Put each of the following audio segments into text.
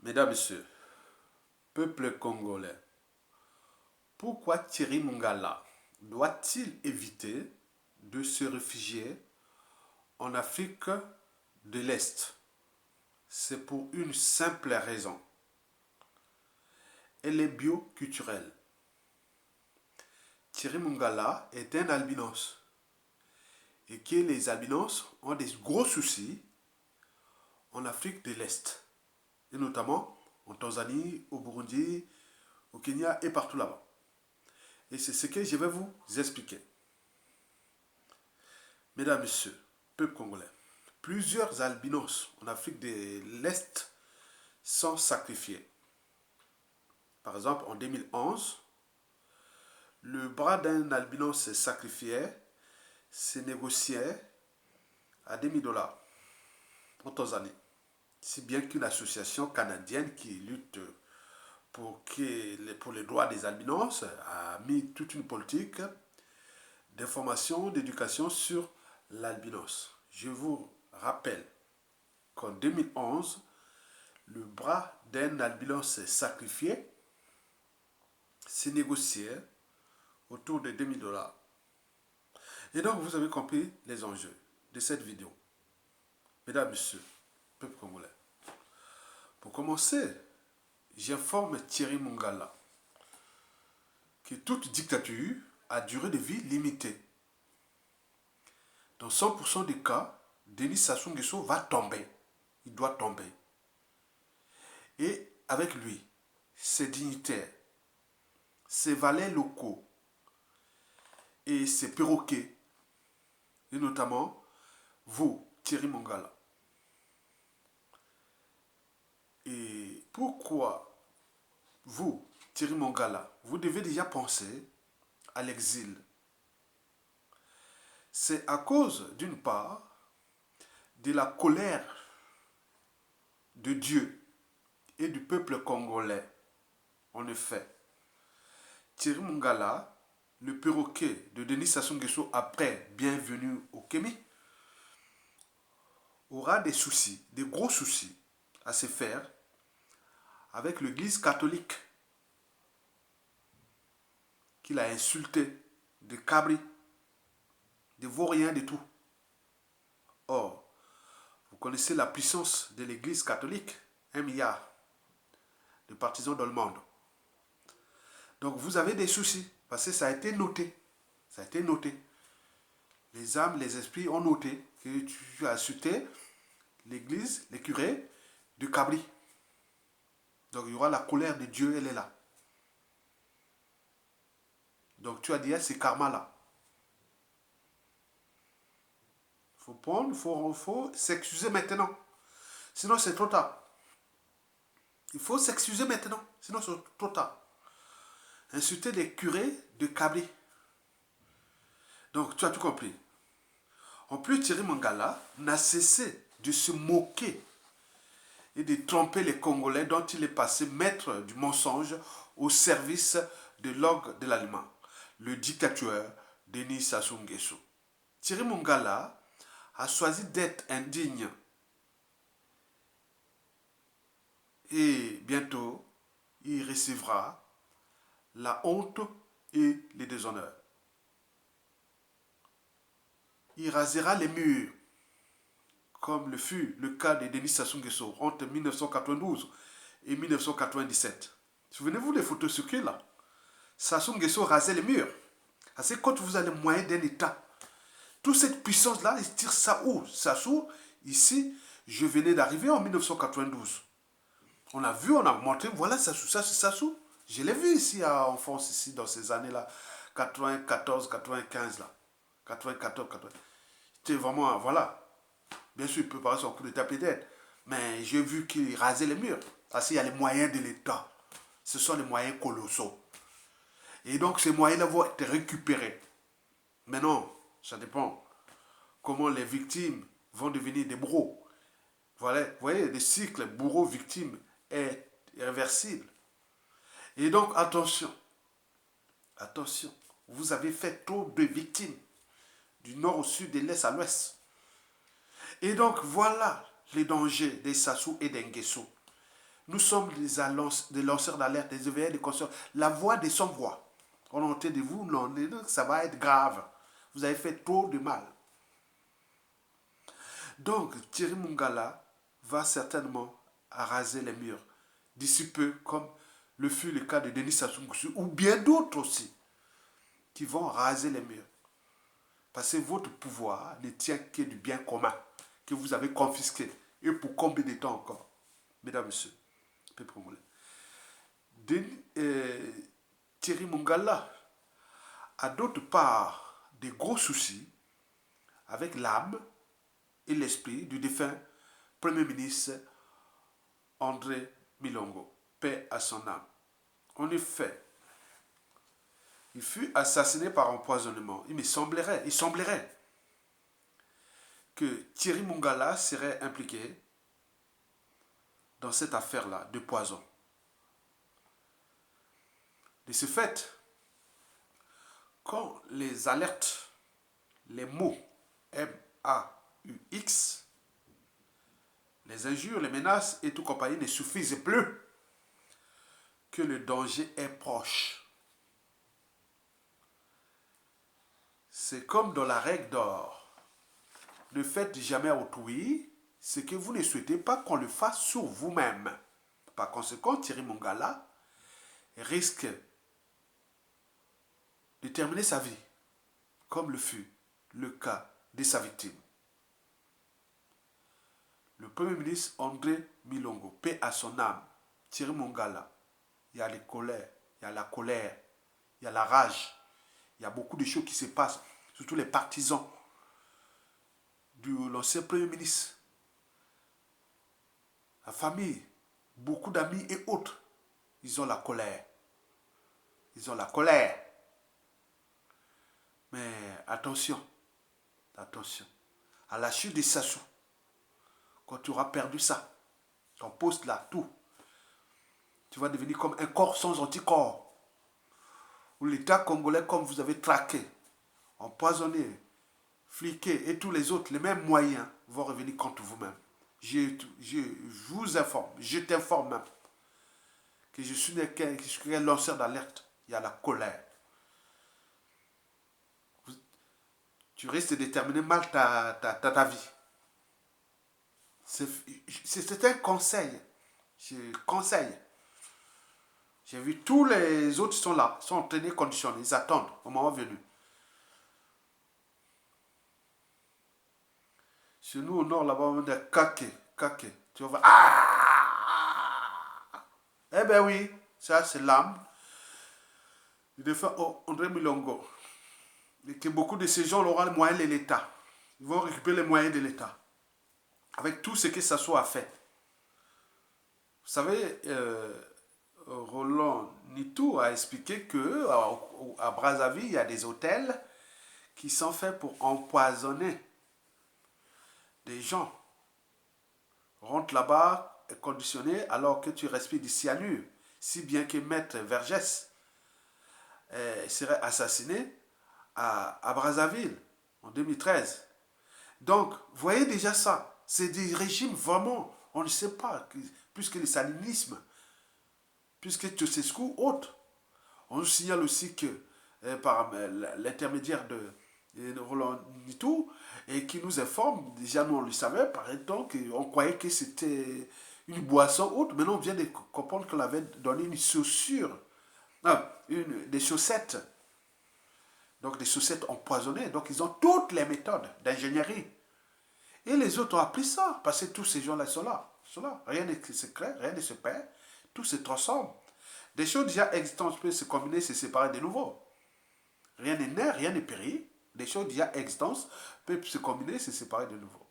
Mesdames, Messieurs, peuple congolais, pourquoi Thierry Mongala doit-il éviter de se réfugier en Afrique de l'Est? C'est pour une simple raison. Elle est bioculturelle. Thierry Mongala est un albinos et que les albinos ont des gros soucis en Afrique de l'Est, et notamment en Tanzanie, au Burundi, au Kenya et partout là-bas. Et c'est ce que je vais vous expliquer. Mesdames, Messieurs, peuple congolais, plusieurs albinos en Afrique de l'Est sont sacrifiés. Par exemple, en 2011, le bras d'un albinos sacrifié se négociait à 20 000 $ en Tanzanie. Si bien qu'une association canadienne qui lutte pour les droits des albinos a mis toute une politique d'information, d'éducation sur l'albinos. Je vous rappelle qu'en 2011, le bras d'un albinos sacrifié s'est négocié autour de 2000 $. Et donc, vous avez compris les enjeux de cette vidéo. Mesdames, Messieurs, peuple congolais, pour commencer, j'informe Thierry Mongala que toute dictature a durée de vie limitée. Dans 100% des cas, Denis Sassou Nguesso va tomber. Il doit tomber. Et avec lui, ses dignitaires, ses valets locaux et ses perroquets, et notamment vous, Thierry Mongala. Et pourquoi vous, Thierry Mongala, vous devez déjà penser à l'exil? C'est à cause, d'une part, de la colère de Dieu et du peuple congolais. En effet, Thierry Mongala, le perroquet de Denis Sassou Nguesso après Bienvenue au Kémi, aura des soucis, des gros soucis à se faire avec l'église catholique qu'il a insulté, de cabri, de vaurien, de tout. Or, vous connaissez la puissance de l'église catholique, 1 milliard de partisans dans le monde. Donc vous avez des soucis, parce que ça a été noté. Ça a été noté. Les âmes, les esprits ont noté que tu as insulté l'église, les curés de Cabri. Donc il y aura la colère de Dieu, elle est là. Donc tu as dit, c'est karma là. Il faut s'excuser maintenant. Sinon c'est trop tard. Il faut s'excuser maintenant. Sinon c'est trop tard. Insulter les curés de Cabri. Donc tu as tout compris. En plus, Thierry Mongala n'a cessé de se moquer et de tromper les Congolais dont il est passé maître du mensonge au service de l'orgue de l'aliment, le dictateur Denis Sassou Nguesso. Thierry Mongala a choisi d'être indigne et bientôt il recevra la honte et les déshonneurs. Il rasera les murs, comme le fut le cas de Denis Sassou Nguesso entre 1992 et 1997. Souvenez-vous des photos circulent là. Sassou Nguesso rasait les murs. Parce que quand vous avez les moyens d'un État, toute cette puissance-là, il tire ça où? Sassou, ici, je venais d'arriver en 1992. On a vu, on a montré, voilà Sassou, ça c'est Sassou. Je l'ai vu ici en France, ici, dans ces années-là, 94, 95 là. 94, 80. C'était vraiment, voilà. Bien sûr, il peut paraître son coup d'état peut-être, mais j'ai vu qu'il rasait les murs. Parce qu'il y a les moyens de l'État. Ce sont les moyens colossaux. Et donc, ces moyens-là vont être récupérés. Mais non, ça dépend. Comment les victimes vont devenir des bourreaux. Voilà, vous voyez, le cycle bourreau-victime est irréversible. Et donc, attention. Attention. Vous avez fait trop de victimes. Du nord au sud, de l'est à l'ouest. Et donc, voilà les dangers des Sassou et des Nguesso. Nous sommes des lanceurs d'alerte, des éveilleurs, des conscients. La voix des sans-voix. On entend de vous, non, ça va être grave. Vous avez fait trop de mal. Donc, Thierry Mongala va certainement raser les murs d'ici peu, comme le fut le cas de Denis Sassou Nguesso, ou bien d'autres aussi, qui vont raser les murs. Parce que votre pouvoir ne tient que du bien commun que vous avez confisqué. Et pour combien de temps encore, mesdames, messieurs, Thierry Mongala a d'autre part des gros soucis avec l'âme et l'esprit du défunt Premier ministre André Milongo, paix à son âme. En effet, il fut assassiné par empoisonnement. Il semblerait que Thierry Mongala serait impliqué dans cette affaire-là de poison. De ce fait, quand les alertes, les mots M-A-U-X, les injures, les menaces et tout compagnie ne suffisent plus, que le danger est proche. C'est comme dans la règle d'or. Ne faites jamais autrui ce que vous ne souhaitez pas qu'on le fasse sur vous-même. Par conséquent, Thierry Mongala risque de terminer sa vie, comme le fut le cas de sa victime. Le Premier ministre André Milongo, paix à son âme, Thierry Mongala, il y a les colères, il y a la colère, il y a la rage, il y a beaucoup de choses qui se passent, surtout les partisans de l'ancien Premier ministre, la famille, beaucoup d'amis et autres, ils ont la colère. Ils ont la colère. Mais attention, attention, à la chute des Sassou, quand tu auras perdu ça, ton poste là, tout, tu vas devenir comme un corps sans anticorps. Où l'État congolais, comme vous avez traqué, empoisonné, fliqué et tous les autres, les mêmes moyens vont revenir contre vous-même. Je vous informe, je t'informe même que je suis un lanceur d'alerte. Il y a la colère. Tu risques de déterminer mal ta vie. C'est un conseil. Je conseille. J'ai vu tous les autres sont là, sont entraînés, conditionnés, ils attendent au moment venu. Chez nous au nord, là-bas, on dit kake. Tu vas voir, ah! Eh ben oui, ça c'est l'âme. Il défend André Milongo. Et que beaucoup de ces gens auront les moyens de l'État. Ils vont récupérer les moyens de l'État. Avec tout ce que ça soit fait. Vous savez, Roland Nitou a expliqué que à Brazzaville, il y a des hôtels qui sont faits pour empoisonner des gens. Rentre là-bas, conditionné, alors que tu respires du cyanure. Si bien que Maître Vergès serait assassiné à Brazzaville en 2013. Donc, voyez déjà ça. C'est des régimes vraiment, on ne sait pas, plus que le salinisme, plus que Ceausescu, autre. On nous signale aussi que par l'intermédiaire de Roland Nitou, et qui nous informe, déjà nous on le savait, par exemple, on croyait que c'était une boisson autre, maintenant on vient de comprendre qu'on avait donné une chaussure, non, des chaussettes, donc des chaussettes empoisonnées, donc ils ont toutes les méthodes d'ingénierie. Et les autres ont appris ça, parce que tous ces gens-là sont là. Rien ne se crée, rien ne se perd, tout se transforme. Des choses déjà existantes peuvent se combiner, se séparer de nouveau. Rien n'est né, rien n'est péri. Des choses déjà existantes peuvent se combiner, se séparer de nouveau.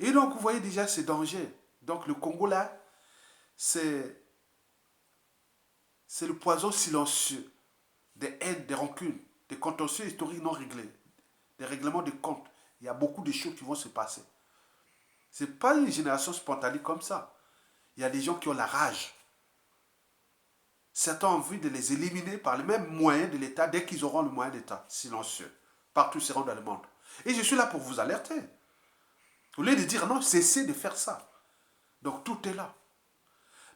Et donc, vous voyez déjà ces dangers. Donc, le Congo, là, c'est le poison silencieux des haines, des rancunes, des contentieux historiques non réglés, des règlements de comptes. Il y a beaucoup de choses qui vont se passer. Ce n'est pas une génération spontanée comme ça. Il y a des gens qui ont la rage. Certains ont envie de les éliminer par les mêmes moyens de l'État dès qu'ils auront le moyen d'État, silencieux. Partout seront dans le monde. Et je suis là pour vous alerter. Au lieu de dire non, cessez de faire ça. Donc tout est là.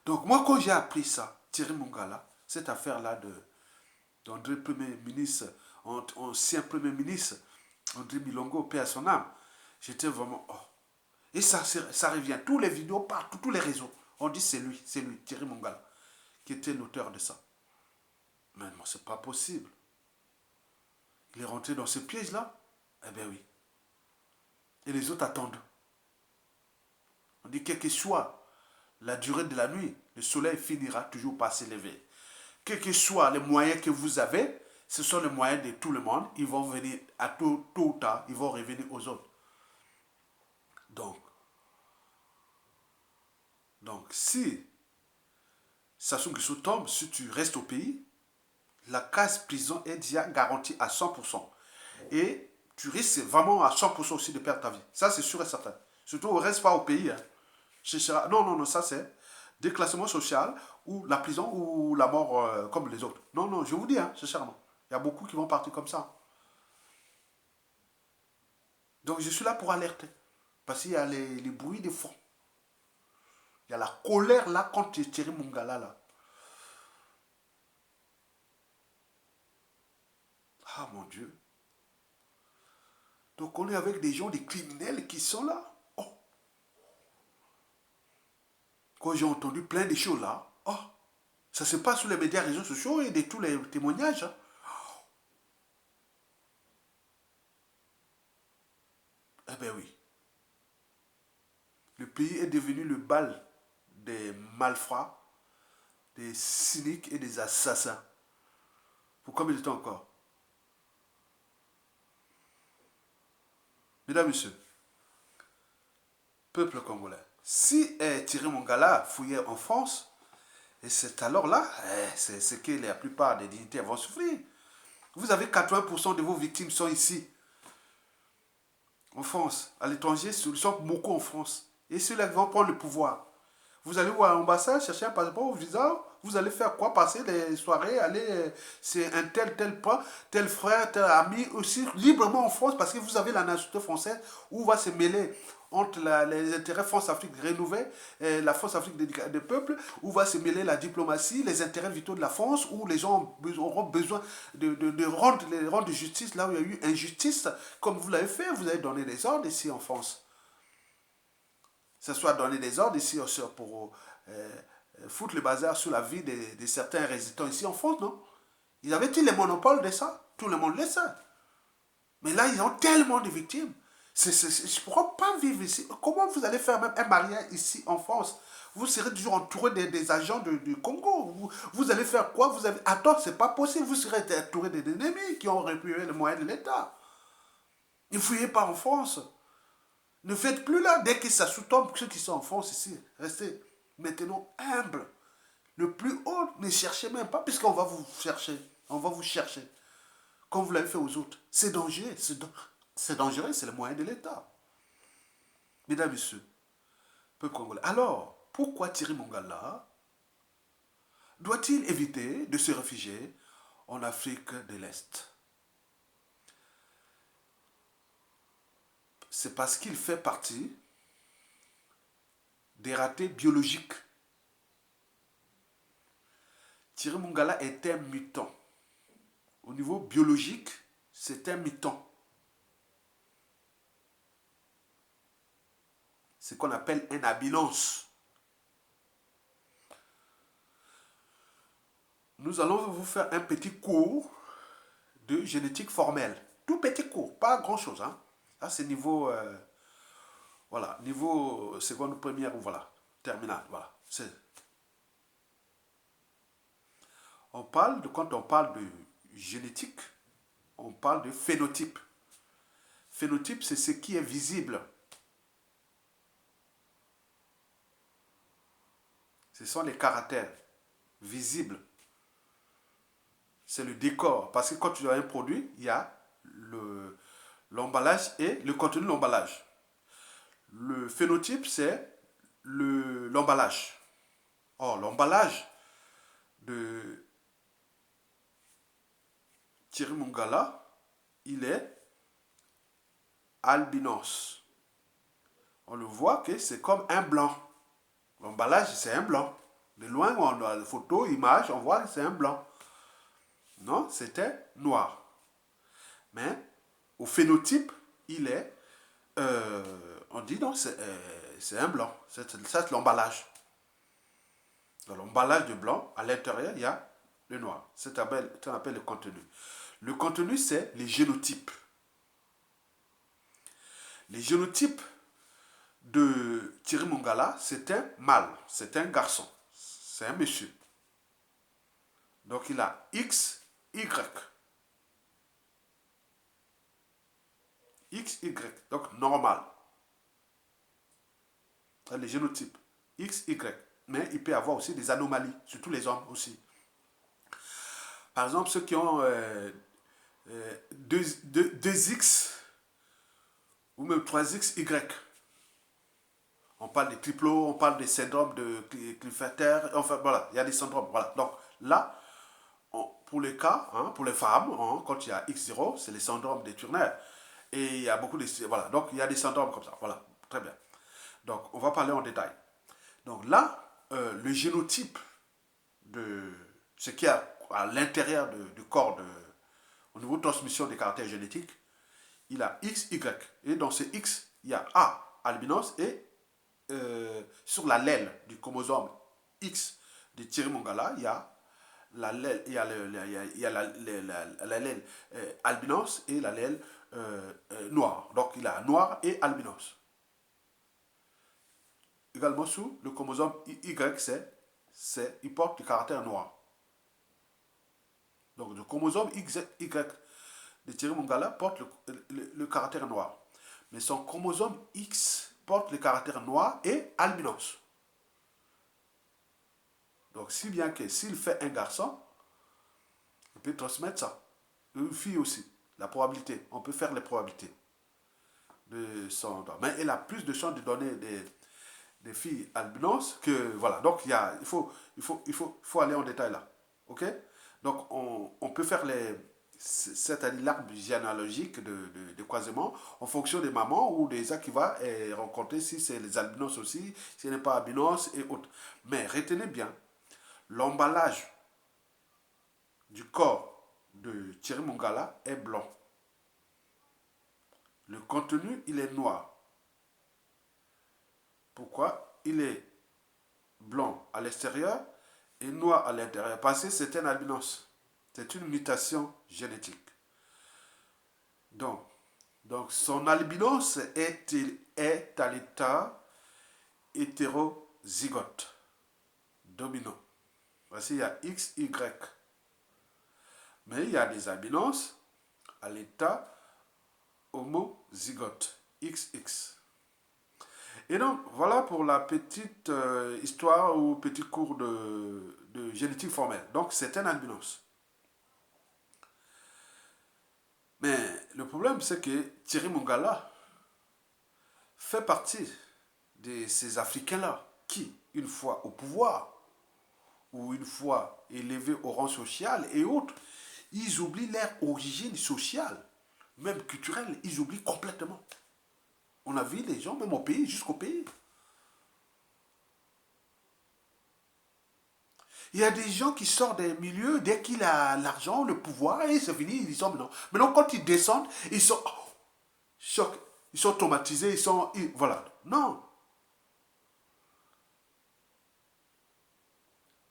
Donc moi, quand j'ai appris ça, Thierry Mongala, cette affaire-là d'André Premier ministre, ancien Premier ministre, André Milongo, paix à son âme, j'étais vraiment... Oh. Et ça revient, tous les vidéos, partout, tous les réseaux. On dit c'est lui, Thierry Mongala, qui était l'auteur de ça. Mais non, c'est pas possible. Il est rentré dans ce piège-là. Eh bien oui. Et les autres attendent. On dit quel que soit la durée de la nuit, le soleil finira toujours par s'élever. Quels que soient les moyens que vous avez, ce sont les moyens de tout le monde. Ils vont venir à tôt ou tard, ils vont revenir aux autres. Donc si Sassou Nguesso tombe, si tu restes au pays, la case prison est déjà garantie à 100%. Et tu risques vraiment à 100% aussi de perdre ta vie. Ça, c'est sûr et certain. Surtout, on ne reste pas au pays. Hein. Non, ça c'est déclassement social ou la prison ou la mort comme les autres. Non, je vous dis, hein, sincèrement. Il y a beaucoup qui vont partir comme ça. Donc, je suis là pour alerter. Parce qu'il y a les bruits de fond. Il y a la colère là contre Thierry Mongala là. Ah mon Dieu. Donc on est avec des gens, des criminels qui sont là. Oh. Quand j'ai entendu plein de choses là, oh, ça se passe sur les médias, réseaux sociaux et de tous les témoignages. Hein. Eh bien oui. Le pays est devenu le bal des malfrats, des cyniques et des assassins. Pour combien de temps encore? Mesdames, Messieurs, peuple congolais, si Thierry Mongala fouillait en France, et c'est alors là, c'est ce que la plupart des dignitaires vont souffrir. Vous avez 80% de vos victimes sont ici, en France. À l'étranger, ils sont beaucoup en France. Et ceux-là vont prendre le pouvoir. Vous allez voir à l'ambassade, chercher un passeport ou visa, vous allez faire quoi? Passer les soirées, aller, c'est un tel point, tel frère, tel ami, aussi librement en France, parce que vous avez la nationalité française, où va se mêler entre les intérêts France-Afrique rénovés, et la France-Afrique des peuples, où va se mêler la diplomatie, les intérêts vitaux de la France, où les gens auront besoin de rendre justice là où il y a eu injustice, comme vous l'avez fait, vous avez donné des ordres ici en France. Que ce soit donner des ordres ici pour foutre le bazar sur la vie de certains résidents ici en France, non? Ils avaient-ils les monopoles de ça? Tout le monde le sait. Mais là, ils ont tellement de victimes. Je ne pourrais pas vivre ici. Comment vous allez faire même un mariage ici en France? Vous serez toujours entouré des agents du Congo. Vous allez faire quoi? Attends, c'est pas possible. Vous serez entouré des ennemis qui ont récupéré les moyens de l'État. Ne fouillez pas en France. Ne faites plus là, dès que ça sous-tombe, ceux qui sont en France ici, restez maintenant humbles. Le plus haut, ne cherchez même pas, puisqu'on va vous chercher. On va vous chercher. Comme vous l'avez fait aux autres. C'est dangereux. C'est dangereux, c'est le moyen de l'État. Mesdames et messieurs, peuple congolais. Alors, pourquoi Thierry Mongala doit-il éviter de se réfugier en Afrique de l'Est? C'est parce qu'il fait partie des ratés biologiques. Thierry Mongala est un mutant. Au niveau biologique, c'est un mutant. C'est ce qu'on appelle un abilance. Nous allons vous faire un petit cours de génétique formelle. Tout petit cours, pas grand-chose. Hein. Là, c'est niveau, voilà, niveau seconde, première, voilà, terminale. Voilà. Quand on parle de génétique, on parle de phénotype. Phénotype, c'est ce qui est visible. Ce sont les caractères visibles. C'est le décor. Parce que quand tu as un produit, il y a l'emballage et le contenu de l'emballage. Le phénotype, c'est l'emballage. Or, l'emballage de Thierry Mongala, il est albinos. On le voit que c'est comme un blanc. L'emballage, c'est un blanc. De loin, on a la photo, image, on voit que c'est un blanc. Non, c'était noir. Mais au phénotype, il est, on dit non, c'est un blanc. C'est l'emballage. Dans l'emballage de blanc, à l'intérieur, il y a le noir. C'est ce qu'on appelle le contenu. Le contenu, c'est les génotypes. Les génotypes de Thierry Mongala, c'est un mâle, c'est un garçon, c'est un monsieur. Donc il a X, Y. X, Y, donc normal. Les génotypes. X, Y. Mais il peut y avoir aussi des anomalies, surtout les hommes aussi. Par exemple, ceux qui ont 2X ou même 3XY. On parle des triplots, on parle des syndromes de Klinefelter, enfin voilà, il y a des syndromes. Voilà. Donc là, pour les cas, hein, pour les femmes, hein, quand il y a X0, c'est les syndromes des Turner. Et il y a beaucoup de... Voilà, donc il y a des syndromes comme ça. Voilà, très bien. Donc on va parler en détail. Donc là, le génotype de ce qu'il y a à l'intérieur du corps au niveau de transmission des caractères génétiques, il a X, Y. Et dans ce X, il y a A, albinos, et sur l'allèle du chromosome X de Thierry Mongala, il y a l'allèle, albinos et l'allèle noir. Donc il a noir et albinos. Également sous le chromosome Y, il porte le caractère noir. Donc le chromosome Y de Thierry Mongala porte le caractère noir. Mais son chromosome X porte le caractère noir et albinos. Donc si bien que s'il fait un garçon, il peut transmettre ça. Une fille aussi. La probabilité, on peut faire les probabilités de son don. Mais elle a plus de chances de donner des filles albinos que voilà. Donc il faut aller en détail là. Ok? Donc on peut faire c'est-à-dire l'arbre généalogique de croisement en fonction des mamans ou des gens qui va rencontrer si c'est les albinos aussi, si ce n'est pas albinos et autres. Mais retenez bien, l'emballage du corps de Thierry Mongala est blanc. Le contenu, il est noir. Pourquoi? Il est blanc à l'extérieur et noir à l'intérieur. Parce que c'est un albinos. C'est une mutation génétique. Donc son albinos est à l'état hétérozygote, dominant. Voici, il y a X, Y. Mais il y a des albinos à l'état homozygote, XX. Et donc, voilà pour la petite histoire ou petit cours de génétique formelle. Donc, c'est un albinos. Mais le problème, c'est que Thierry Mongala fait partie de ces Africains-là qui, une fois au pouvoir, ou une fois élevés au rang social et autres, ils oublient leur origine sociale, même culturelle, ils oublient complètement. On a vu les gens, même au pays, jusqu'au pays. Il y a des gens qui sortent des milieux, dès qu'il a l'argent, le pouvoir, et c'est fini, ils sont maintenant. Maintenant, quand ils descendent, ils sont choqués, ils sont traumatisés, voilà. Non.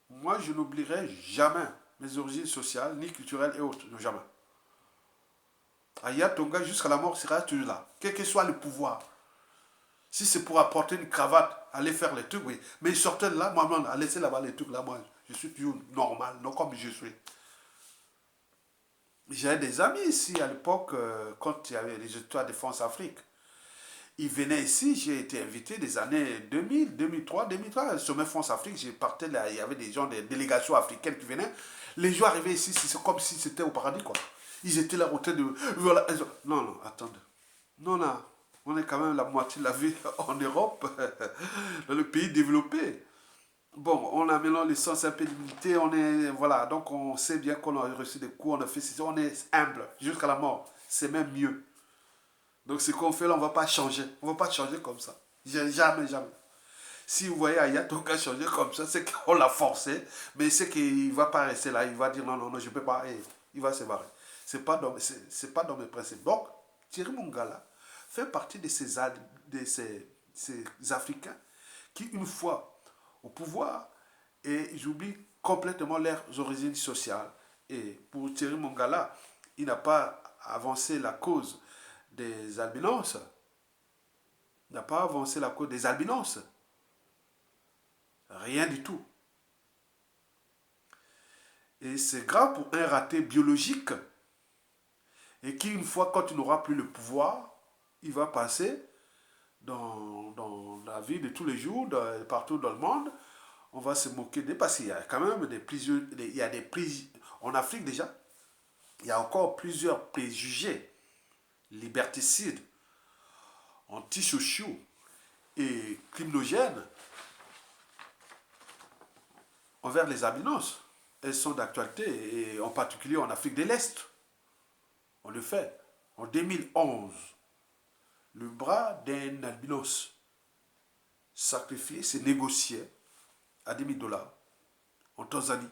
Moi, je n'oublierai jamais mes origines sociales, ni culturelles et autres. Non, jamais. Aya Tonga, jusqu'à la mort, sera toujours là. Quel que soit le pouvoir. Si c'est pour apporter une cravate, aller faire les trucs, oui. Mais ils sortaient de là, moi, à laisser là-bas les trucs là, moi, je suis toujours normal, non comme je suis. J'avais des amis ici à l'époque, quand il y avait les histoires de France-Afrique. Ils venaient ici, j'ai été invité des années 2000, 2003, 2003, sommet France-Afrique, j'ai partais là, il y avait des gens, des délégations africaines qui venaient. Les gens arrivaient ici, c'est comme si c'était au paradis, quoi. Ils étaient là au train de... Voilà, non, non, attendez. Non, non, on est quand même la moitié de la vie en Europe, dans le pays développé. Bon, on a maintenant les sens impénibilité, on est, voilà, donc on sait bien qu'on a reçu des coups, on a fait ceci, on est humble jusqu'à la mort. C'est même mieux. Donc ce qu'on fait là, on ne va pas changer. On ne va pas changer comme ça. Jamais, jamais. Si vous voyez Ayatonga changer comme ça, c'est qu'on l'a forcé, mais c'est qu'il ne va pas rester là. Il va dire non, non, non, je ne peux pas. Et il va se barrer. C'est pas dans mes principes. Donc, Thierry Mongala fait partie de ces Africains qui, une fois au pouvoir, et ils oublient complètement leurs origines sociales. Et pour Thierry Mongala, il n'a pas avancé la cause des albinos. Il n'a pas avancé la cause des albinos. Rien du tout. Et c'est grave pour un raté biologique et qui, une fois, quand il n'aura plus le pouvoir, il va passer dans la vie de tous les jours, partout dans le monde. On va se moquer de parce qu'il y a quand même des plusieurs, il y a des en Afrique déjà, il y a encore plusieurs préjugés liberticides, antisociaux et criminogènes envers les albinos. Elles sont d'actualité, et en particulier en Afrique de l'Est. En effet, en 2011, le bras d'un albinos sacrifié s'est négocié à 10 000 dollars en Tanzanie,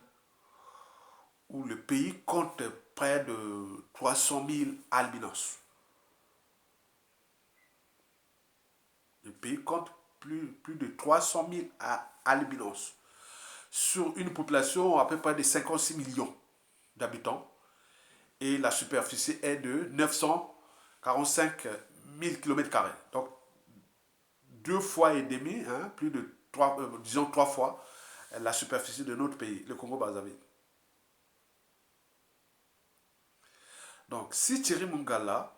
où le pays compte près de 300 000 albinos. Le pays compte plus de 300 000 albinos sur une population à peu près de 56 millions d'habitants. Et la superficie est de 945 000 km². Donc, 2 fois et demi, hein, plus de 3, disons 3 fois la superficie de notre pays, le Congo-Brazzaville. Donc, si Thierry Mongala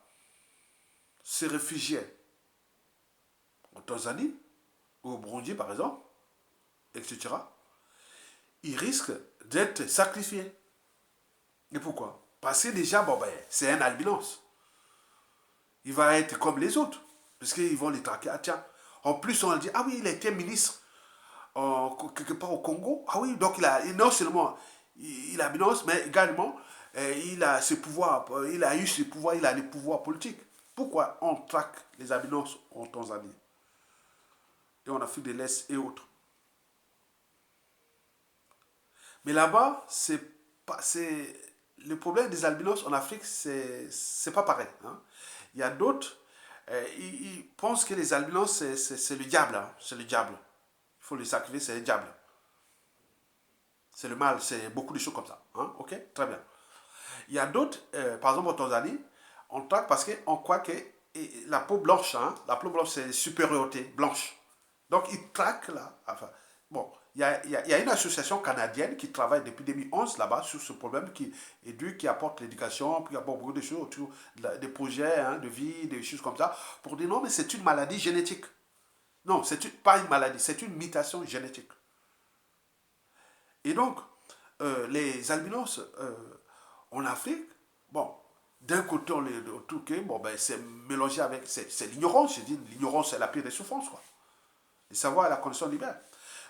se réfugiait en Tanzanie, ou au Burundi par exemple, etc., il risque d'être sacrifié. Et pourquoi? Parce que déjà, bon, ben, c'est un albinos. Il va être comme les autres. Parce qu'ils vont les traquer. Ah tiens, en plus on dit, ah oui, il a été ministre quelque part au Congo. Ah oui, donc non seulement il a albinos, mais également il a ses pouvoirs, il a eu ses pouvoirs, il a les pouvoirs politiques. Pourquoi on traque les albinos en Tanzanie et en Afrique de l'Est et autres? Mais là-bas, le problème des albinos en Afrique, c'est pas pareil. Hein. Il y a d'autres, ils pensent que les albinos, c'est le diable. Hein. C'est le diable. Il faut les sacrifier, c'est le diable. C'est le mal, c'est beaucoup de choses comme ça. Hein. Ok, très bien. Il y a d'autres, par exemple en Tanzanie, on traque parce qu'on croit que la peau blanche, hein, la peau blanche, c'est supériorité blanche. Donc ils traquent là. Enfin, bon, il y a une association canadienne qui travaille depuis 2011 là-bas sur ce problème qui éduque, qui apporte l'éducation, qui apporte beaucoup de choses autour des projets hein, de vie, des choses comme ça, pour dire non, mais c'est une maladie génétique. Non, pas une maladie, c'est une mutation génétique. Et donc, les albinos en Afrique, bon, d'un côté, on les touquait, bon, ben, c'est mélangé avec. C'est l'ignorance, je dis, l'ignorance, c'est la pire des souffrances, quoi. Le savoir est la condition libère.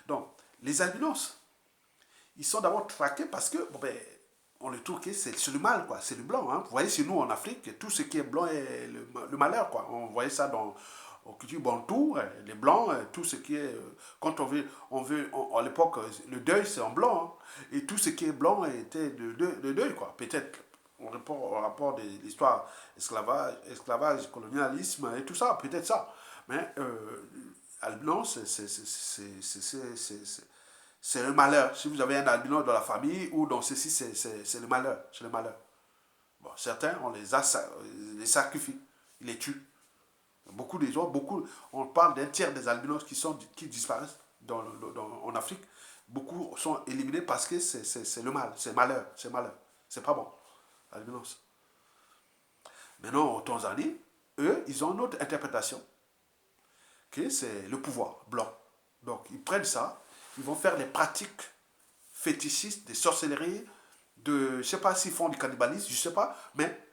Donc, les albinos, ils sont d'abord traqués parce que, bon, ben, on les trouve que c'est le mal, quoi. C'est le blanc. Hein. Vous voyez, chez nous, en Afrique, tout ce qui est blanc est le malheur, quoi. On voyait ça dans au culture bantou, les blancs, tout ce qui est. Quand à l'époque, le deuil, c'est en blanc. Hein. Et tout ce qui est blanc était de deuil, quoi. Peut-être au rapport de l'histoire esclavage, colonialisme et tout ça, peut-être ça. Mais albino, c'est le malheur. Si vous avez un albino dans la famille ou dans ceci, c'est le malheur. C'est le malheur. Bon, certains, on les sacrifie, ils les tuent. Beaucoup des gens, on parle d'un tiers des albinos qui disparaissent en Afrique. Beaucoup sont éliminés parce que c'est le mal, c'est malheur, c'est malheur. C'est pas bon, albinos. Maintenant, en Tanzanie, eux, ils ont une autre interprétation, que c'est le pouvoir blanc. Donc, ils prennent ça, ils vont faire des pratiques fétichistes, des sorcelleries, je ne sais pas s'ils font du cannibalisme, je ne sais pas, mais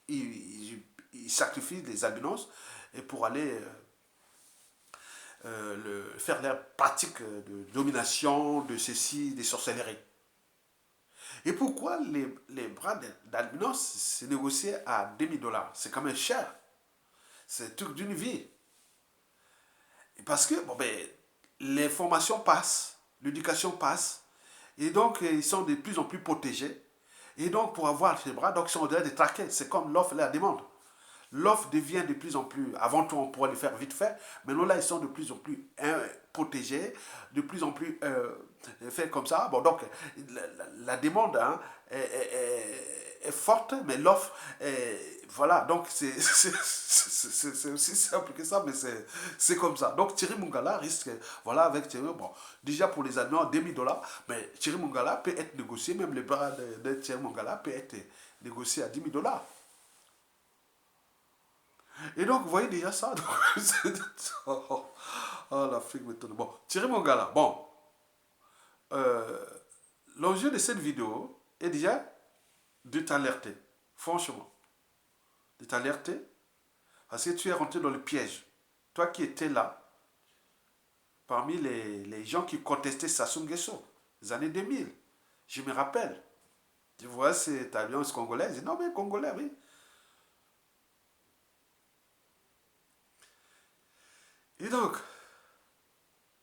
ils sacrifient les albinos et pour aller faire leurs pratiques de domination, de ceci, des sorcelleries. Et pourquoi les bras d'albinos se négociaient à 2000 dollars? C'est quand même cher. C'est tout d'une vie. Et parce que, bon ben, les formations passent, l'éducation passe, et donc ils sont de plus en plus protégés. Et donc pour avoir ces bras, donc ils sont en train de traquer. C'est comme l'offre et la demande. L'offre devient de plus en plus, avant tout on pourrait le faire vite fait, mais là ils sont de plus en plus protégés, de plus en plus faits comme ça. Bon donc la demande hein, est forte, mais l'offre voilà, donc c'est aussi simple que ça, mais c'est comme ça. Donc Thierry Mungala risque, voilà, avec Thierry, bon, déjà pour les années, $1000, mais Thierry Mungala peut être négocié, même les bras de Thierry Mungala peut être négocié à $10 000. Et donc, vous voyez déjà ça. Oh, oh, l'Afrique me tourne. Bon, Thierry Mongala, bon, euh, l'enjeu de cette vidéo est déjà de t'alerter, franchement, de t'alerter, parce que tu es rentré dans le piège. Toi qui étais là, parmi les gens qui contestaient Sassou Nguesso, les années 2000, je me rappelle. Tu vois cette alliance congolaise, non mais congolais, oui. Et donc,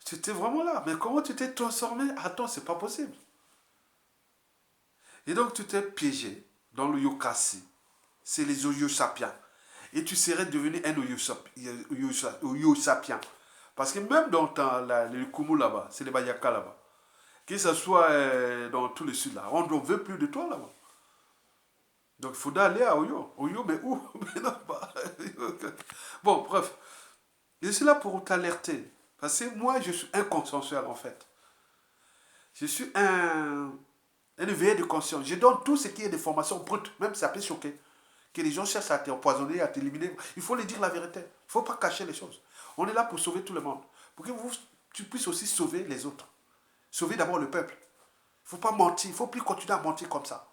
tu étais vraiment là. Mais comment tu t'es transformé? Attends, c'est pas possible. Et donc, tu t'es piégé dans le Yokasi. C'est les Oyo sapiens. Et tu serais devenu un Oyo sapien. Parce que même dans le Kumu là-bas, c'est les Bayaka là-bas, que ce soit dans tout le sud là, on ne veut plus de toi là-bas. Donc, il faudra aller à Oyo. Oyo, mais où? Mais non, pas. Bon, bref. Je suis là pour t'alerter. Parce que moi, je suis un consensuel en fait. Je suis un éveillé de conscience. Je donne tout ce qui est des formations brutes, même si ça peut choquer. Que les gens cherchent à t'empoisonner, à t'éliminer. Il faut les dire la vérité. Il ne faut pas cacher les choses. On est là pour sauver tout le monde. Pour que tu puisses aussi sauver les autres. Sauver d'abord le peuple. Il ne faut pas mentir. Il ne faut plus continuer à mentir comme ça.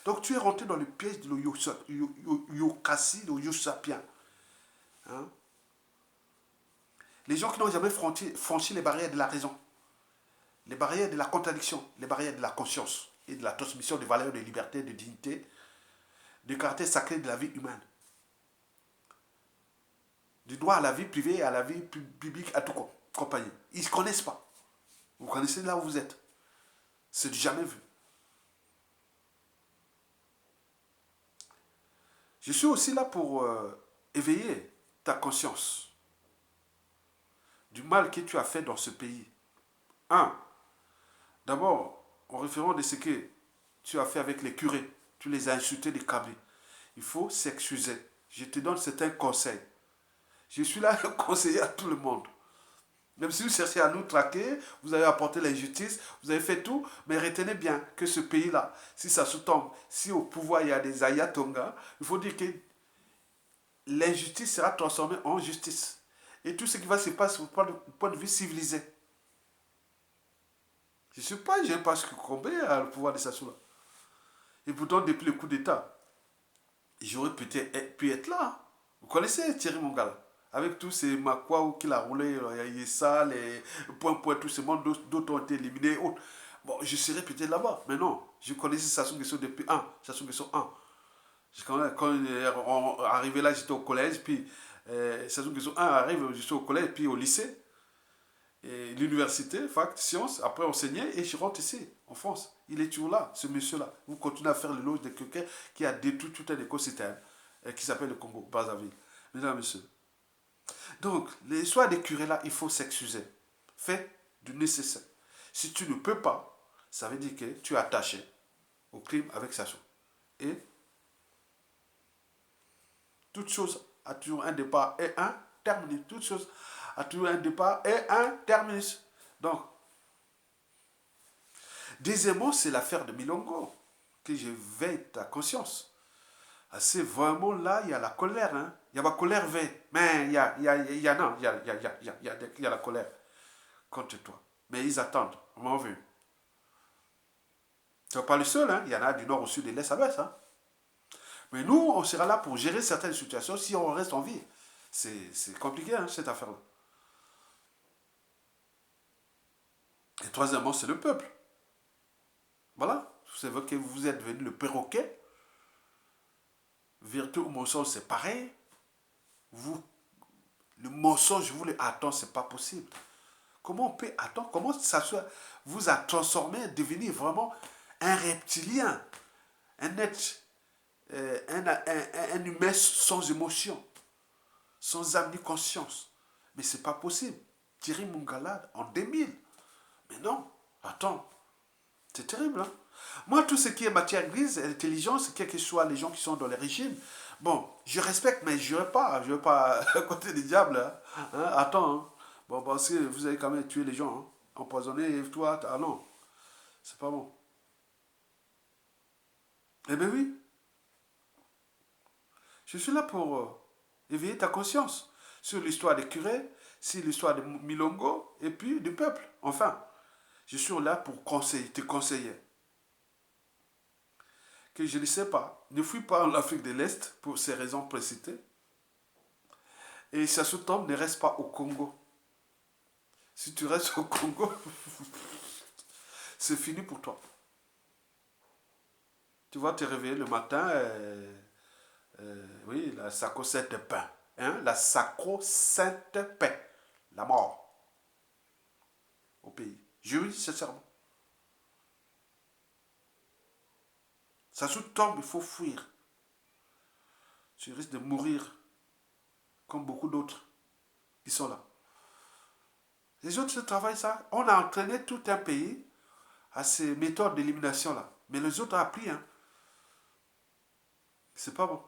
Donc tu es rentré dans le piège de l'Yokasi, de l'Yosapien. Hein? Les gens qui n'ont jamais franchi les barrières de la raison, les barrières de la contradiction, les barrières de la conscience et de la transmission des valeurs de liberté, de dignité, du caractère sacré de la vie humaine, du droit à la vie privée et à la vie publique, à tout compagnie. Ils ne se connaissent pas. Vous connaissez là où vous êtes. C'est du jamais vu. Je suis aussi là pour éveiller ta conscience du mal que tu as fait dans ce pays. Un, d'abord, en référant de ce que tu as fait avec les curés, tu les as insultés des câblés. Il faut s'excuser. Je te donne certains conseils. Je suis là pour conseiller à tout le monde. Même si vous cherchez à nous traquer, vous avez apporté l'injustice, vous avez fait tout, mais retenez bien que ce pays-là, si ça se tombe, si au pouvoir il y a des ayatonga, il faut dire que l'injustice sera transformée en justice. Et tout ce qui va se passer au point de vue civilisé. Je ne suis pas jeune parce que Kombé a le pouvoir de Sassou là. Et pourtant, depuis le coup d'État, j'aurais peut-être pu être là. Vous connaissez Thierry Mongala? Avec tous ces Makwa qu'il a roulé, il y a Yessa, les points, tous ces mondes, d'autres ont été éliminés. Autres. Bon, je serais peut-être là-bas. Mais non, je connaissais Sassou Nguesso depuis Sassou Nguesso 1. Quand on est arrivé là, j'étais au collège, puis Sassou Nguesso 1 arrive, je suis au collège, puis au lycée, et l'université, fac, sciences, après enseigner, et je rentre ici, en France. Il est toujours là, ce monsieur-là. Vous continuez à faire l'éloge de quelqu'un qui a détruit tout un écosystème, qui s'appelle le Congo, Brazzaville. Mesdames et messieurs. Donc, les soins des curés là, il faut s'excuser. Fais du nécessaire. Si tu ne peux pas, ça veut dire que tu es attaché au crime avec Sassou. Et toute chose a toujours un départ et un terminus. Toute chose a toujours un départ et un terminus. Donc, deuxièmement, c'est l'affaire de Milongo, que je veille ta conscience. C'est vraiment là, il y a la colère. Hein? Il y a ma colère V. Mais il y a la colère contre toi. Mais ils attendent. On m'en veut. Tu n'es pas le seul. Hein? Il y en a du nord au sud et de l'est à l'ouest. Hein? Mais nous, on sera là pour gérer certaines situations si on reste en vie. C'est compliqué, hein, cette affaire-là. Et troisièmement, c'est le peuple. Voilà. Vous savez que vous êtes devenu le perroquet. Vérité ou mensonge, c'est pareil. Vous, le mensonge, vous le attend, c'est pas possible. Comment on peut attendre? Comment ça vous a transformé, devenir vraiment un reptilien, un être, un humain sans émotion, sans âme ni conscience? Mais c'est pas possible. Thierry Mungala en 2000. Mais non, attends, c'est terrible. Hein? Moi, tout ce qui est matière grise, intelligence, quel que soit les gens qui sont dans les régimes, bon, je respecte, mais je ne veux pas à côté des diables. Hein? Hein? Attends, hein? Bon, parce que vous avez quand même tué les gens, hein? Empoisonné, toi, ah non, c'est pas bon. Eh bien oui, je suis là pour éveiller ta conscience sur l'histoire des curés, sur l'histoire de Milongo, et puis du peuple. Enfin, je suis là pour te conseiller. Que je ne sais pas, ne fuis pas en Afrique de l'Est pour ces raisons précitées. Et ça se tombe, ne reste pas au Congo. Si tu restes au Congo, c'est fini pour toi. Tu vas te réveiller le matin, oui, la sacro-sainte paix. Hein, la sacro-sainte paix. La mort au pays. Je oui, sincèrement. Ça se tombe, il faut fuir. Tu risques de mourir comme beaucoup d'autres qui sont là. Les autres travaillent ça. On a entraîné tout un pays à ces méthodes d'élimination-là. Mais les autres ont appris. Hein. C'est pas bon.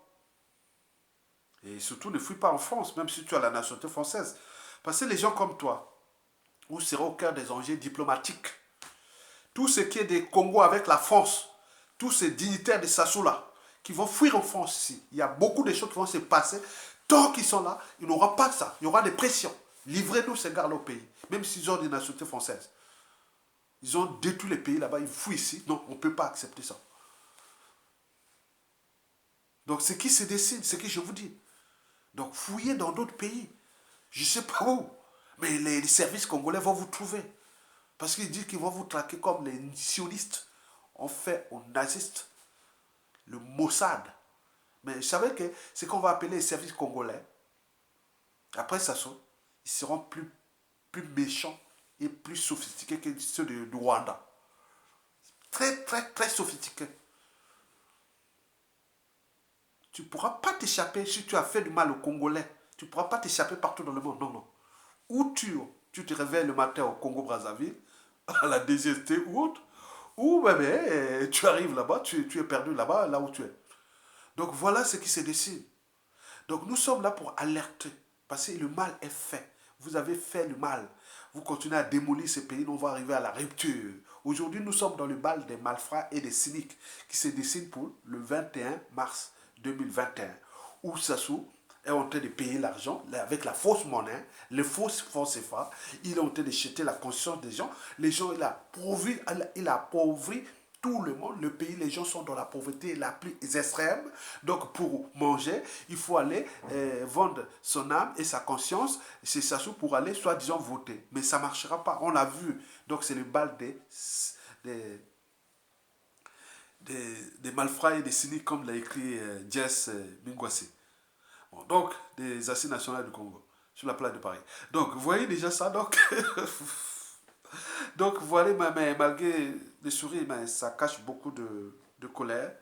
Et surtout, ne fuis pas en France, même si tu as la nationalité française. Parce que les gens comme toi, vous serez au cœur des enjeux diplomatiques. Tout ce qui est des Congo avec la France, tous ces dignitaires de Sassou-là, qui vont fuir en France ici. Il y a beaucoup de choses qui vont se passer. Tant qu'ils sont là, il n'y aura pas de ça. Il y aura des pressions. Livrez-nous ces gars-là au pays. Même s'ils ont des nationalités françaises. Ils ont détruit les pays là-bas, ils fuient ici. Non, on ne peut pas accepter ça. Donc, ce qui se décide, c'est ce que je vous dis. Donc, fouillez dans d'autres pays. Je ne sais pas où. Mais les services congolais vont vous trouver. Parce qu'ils disent qu'ils vont vous traquer comme les sionistes ont fait aux nazistes, le Mossad. Mais je savais que ce qu'on va appeler les services congolais, après ça, ils seront plus méchants et plus sophistiqués que ceux de Rwanda. Très, très, très sophistiqués. Tu ne pourras pas t'échapper si tu as fait du mal aux Congolais. Tu ne pourras pas t'échapper partout dans le monde. Non, non. Ou tu te réveilles le matin au Congo-Brazzaville, à la DGST ou autre, ou ben, tu arrives là-bas, tu es perdu là-bas, là où tu es. Donc voilà ce qui se décide. Donc nous sommes là pour alerter, parce que le mal est fait. Vous avez fait le mal. Vous continuez à démolir ces pays, on va arriver à la rupture. Aujourd'hui, nous sommes dans le bal des malfrats et des cyniques qui se dessinent pour le 21 mars 2021, où Sassou est en train de payer l'argent avec la fausse monnaie, les fausses francs CFA. Il est en train de jeter la conscience des gens. Les gens, il a appauvri tout le monde, le pays, les gens sont dans la pauvreté la plus extrême. Donc, pour manger, il faut aller vendre son âme et sa conscience chez Sassou pour aller, soi-disant, voter. Mais ça ne marchera pas. On l'a vu. Donc, c'est le bal des, des malfrats et des cyniques, comme l'a écrit Jess Mingwasi. Bon, donc, des assises nationales du Congo, sur la place de Paris. Donc, vous voyez déjà ça. Donc, donc voilà, mais malgré les sourires, mais ça cache beaucoup de colère,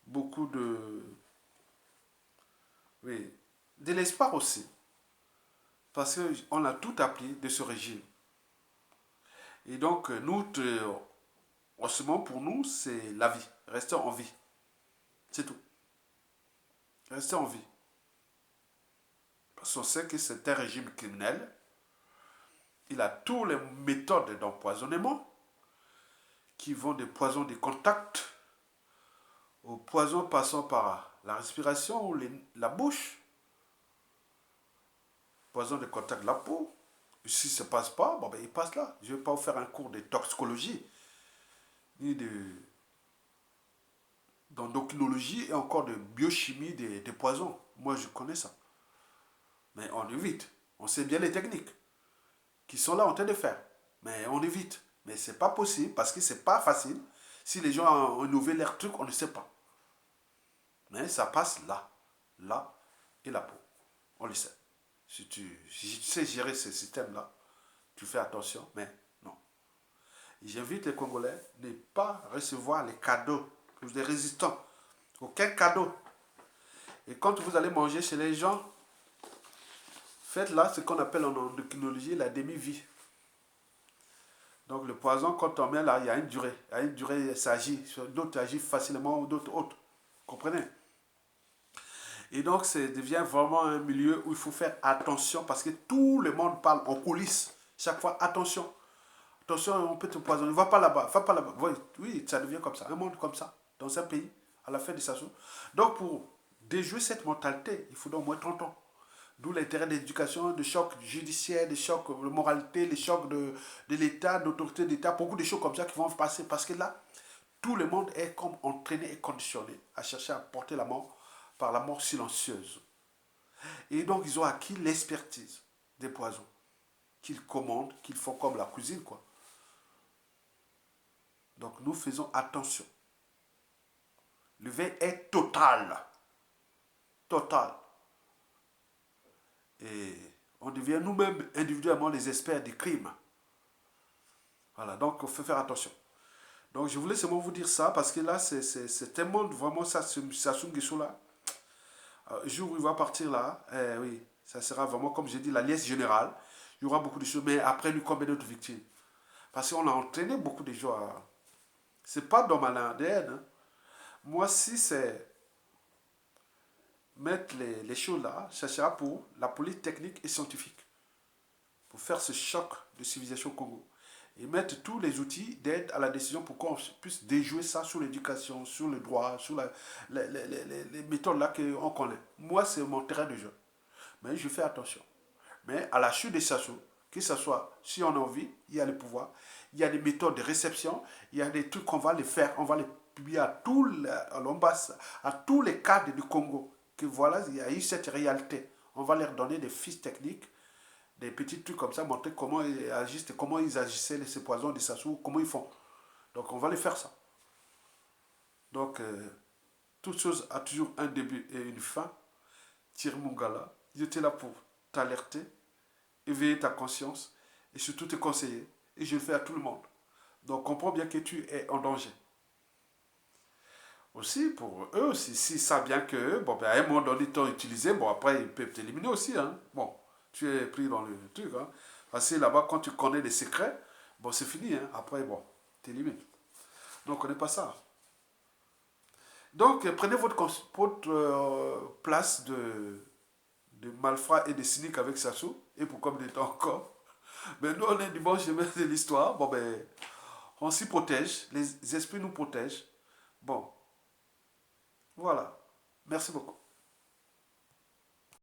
beaucoup oui, de l'espoir aussi. Parce qu'on a tout appris de ce régime. Et donc, nous, en ce moment, pour nous, c'est la vie. Rester en vie. C'est tout. Rester en vie. Parce qu'on sait que c'est un régime criminel. Il a toutes les méthodes d'empoisonnement qui vont des poisons de contact aux poisons passant par la respiration ou la bouche. Poison de contact de la peau. Si ça ne passe pas, bon ben il passe là. Je ne vais pas vous faire un cours de toxicologie, ni d'endocrinologie et encore de biochimie des poisons. Moi, je connais ça. Mais on évite. On sait bien les techniques qui sont là en train de faire. Mais on évite. Mais c'est pas possible parce que c'est pas facile. Si les gens ont innové leur truc, on ne sait pas. Mais ça passe là, et la peau. On le sait. Si tu sais gérer ce système-là, tu fais attention, mais non. J'invite les Congolais à ne pas recevoir les cadeaux des résistants. Aucun cadeau. Et quand vous allez manger chez les gens, faites là ce qu'on appelle en endocrinologie la demi-vie. Donc le poison, quand on met là, il y a une durée. Il y a une durée, ça agit. D'autres agissent facilement, d'autres autres. Comprenez? Et donc, ça devient vraiment un milieu où il faut faire attention parce que tout le monde parle en coulisses. Chaque fois, attention. Attention, on peut te poisonner. Va pas là-bas, va pas là-bas. Oui, ça devient comme ça. Un monde comme ça, dans un pays, à la fin de sa vie. Donc, pour déjouer cette mentalité, il faut au moins 30 ans. D'où l'intérêt de l'éducation, des chocs judiciaires, des chocs de moralité, les chocs de l'État, d'autorité d'État, beaucoup de choses comme ça qui vont passer. Parce que là, tout le monde est comme entraîné et conditionné à chercher à porter la mort par la mort silencieuse. Et donc, ils ont acquis l'expertise des poisons qu'ils commandent, qu'ils font comme la cuisine, quoi. Donc, nous faisons attention. Le veille est total. Total. Et on devient nous-mêmes individuellement les experts des crimes. Voilà, donc il faut faire attention. Donc je voulais seulement vous dire ça parce que là, c'est un monde vraiment, ça, Sassou Nguesso là. Le jour où il va partir là, oui, ça sera vraiment, comme j'ai dit, la liesse générale. Il y aura beaucoup de choses, mais après lui, combien d'autres victimes? Parce qu'on a entraîné beaucoup de gens à... C'est pas dans ma ADN. Hein. Moi, si c'est mettre les choses là, ça sera pour la police technique et scientifique. Pour faire ce choc de civilisation au Congo. Et mettre tous les outils d'aide à la décision pour qu'on puisse déjouer ça sur l'éducation, sur le droit, sur les méthodes là qu'on connaît. Moi, c'est mon terrain de jeu. Mais je fais attention. Mais à la chute des Sassou, que ce soit, si on a envie, il y a le pouvoir, il y a des méthodes de réception, il y a des trucs qu'on va les faire, on va les publier à à tous les cadres du Congo. Que voilà, il y a eu cette réalité. On va leur donner des fiches techniques, des petits trucs comme ça, montrer comment ils agissent, comment ils agissaient, ces poisons, des Sassou, comment ils font. Donc on va les faire ça. Donc, toute chose a toujours un début et une fin. Thierry Mungala, j'étais là pour t'alerter, éveiller ta conscience et surtout te conseiller. Et je le fais à tout le monde. Donc comprends bien que tu es en danger. Aussi, pour eux aussi, s'ils savent bien que, bon, ben, à un moment donné, ils t'ont utilisé, bon, après, ils peuvent t'éliminer aussi, hein. Bon, tu es pris dans le truc, hein. Parce que là-bas, quand tu connais les secrets, bon, c'est fini, hein. Après, bon, t'élimines. Donc, on n'est pas ça. Donc, prenez votre place de malfrat et de cynique avec Sassou, et pour comme il était encore. Mais nous, on est dimanche de l'histoire, bon, ben, on s'y protège, les esprits nous protègent. Bon, voilà. Merci beaucoup.